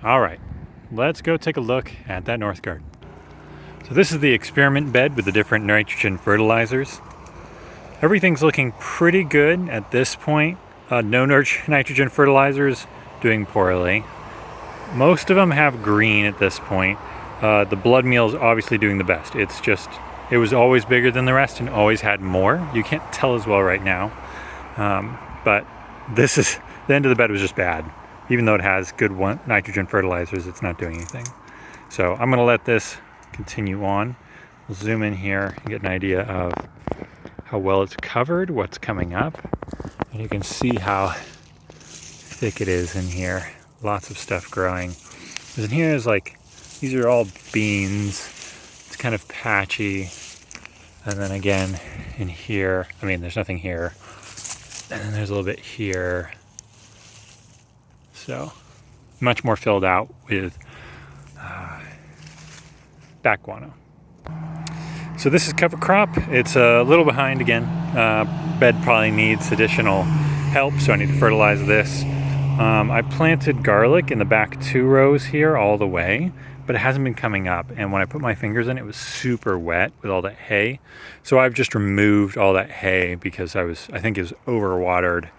All right, let's go take a look at that north garden. So this is the experiment bed with the different nitrogen fertilizers. Everything's looking pretty good at this point. No nitrogen fertilizers doing poorly. Most of them have green at this point. The blood meal is obviously doing the best. It was always bigger than the rest and always had more. You can't tell as well right now. But the end of the bed was just bad. Even though it has good nitrogen fertilizers, it's not doing anything. So I'm gonna let this continue on. We'll zoom in here and get an idea of how well it's covered, what's coming up. And you can see how thick it is in here. Lots of stuff growing. In here is these are all beans. It's kind of patchy. And then again in here, there's nothing here. And then there's a little bit here. So much more filled out with back guano. So this is cover crop. It's a little behind again. Bed probably needs additional help, so I need to fertilize this. I planted garlic in the back 2 rows here all the way, but it hasn't been coming up. And when I put my fingers in, it was super wet with all that hay. So I've just removed all that hay because I think it was overwatered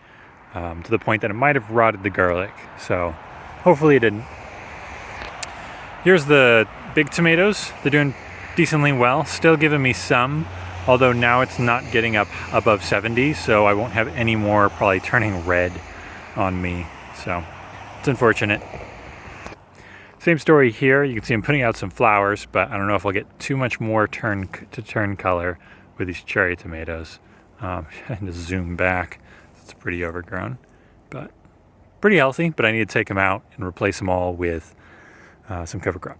to the point that it might have rotted the garlic. So hopefully it didn't. Here's the big tomatoes. They're doing decently well, still giving me some, although now it's not getting up above 70, so I won't have any more probably turning red on me. So it's unfortunate. Same story here. You can see I'm putting out some flowers, but I don't know if I'll get too much more turn color with these cherry tomatoes. I need to zoom back. It's pretty overgrown, but pretty healthy, but I need to take them out and replace them all with some cover crop.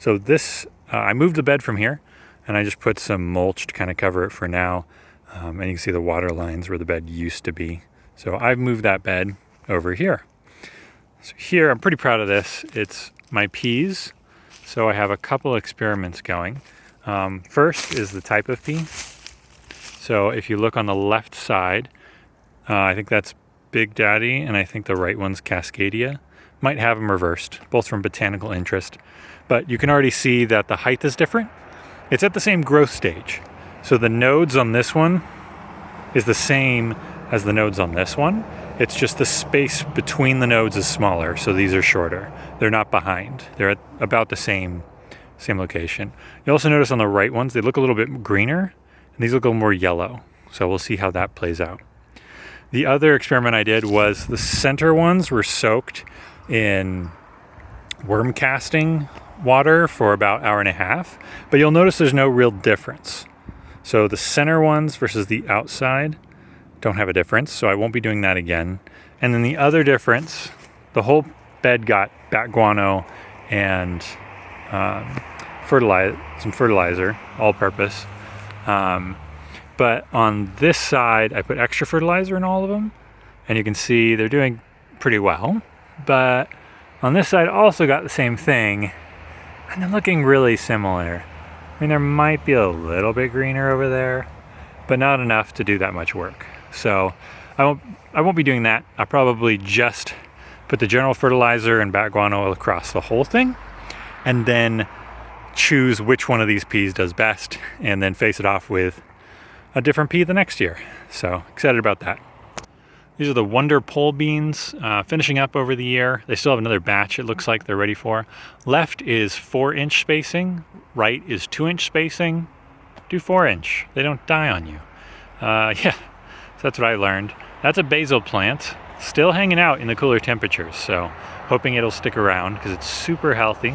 So this, I moved the bed from here and I just put some mulch to kind of cover it for now. And you can see the water lines where the bed used to be. So I've moved that bed over here. So here, I'm pretty proud of this. It's my peas. So I have a couple experiments going. First is the type of pea. So if you look on the left side, I think that's Big Daddy, and I think the right one's Cascadia. Might have them reversed, both from botanical interest. But you can already see that the height is different. It's at the same growth stage. So the nodes on this one is the same as the nodes on this one. It's just the space between the nodes is smaller, so these are shorter. They're not behind. They're at about the same location. You also notice on the right ones, they look a little bit greener, and these look a little more yellow. So we'll see how that plays out. The other experiment I did was the center ones were soaked in worm casting water for about an hour and a half, but you'll notice there's no real difference. So the center ones versus the outside don't have a difference, so I won't be doing that again. And then the other difference, the whole bed got back guano and fertilizer, all purpose. But on this side, I put extra fertilizer in all of them, and you can see they're doing pretty well. But on this side, also got the same thing, and they're looking really similar. There might be a little bit greener over there, but not enough to do that much work. So I won't be doing that. I'll probably just put the general fertilizer and back guano across the whole thing, and then choose which one of these peas does best, and then face it off with a different pea the next year. So excited about that. These are the Wonder Pole beans, finishing up over the year. They still have another batch it looks like they're ready for. Left is 4-inch spacing, right is 2-inch spacing. Do 4-inch, they don't die on you. Yeah, so that's what I learned. That's a basil plant, still hanging out in the cooler temperatures, so hoping it'll stick around because it's super healthy.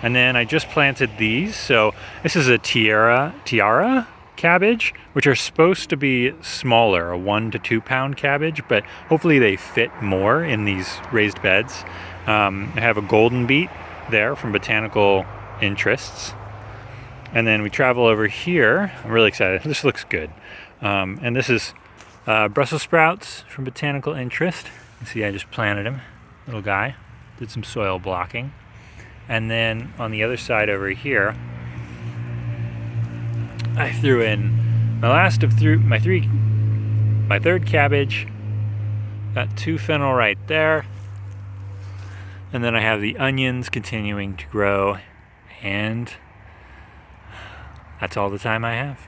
And then I just planted these, so this is a tiara cabbage, which are supposed to be smaller, a 1 to 2 pound cabbage, but hopefully they fit more in these raised beds. I have a golden beet there from botanical interests. And then we travel over here. I'm really excited. This looks good. And this is Brussels sprouts from botanical interest. You see I just planted him, little guy. Did some soil blocking. And then on the other side over here, I threw in my third cabbage. Got 2 fennel right there. And then I have the onions continuing to grow, and that's all the time I have.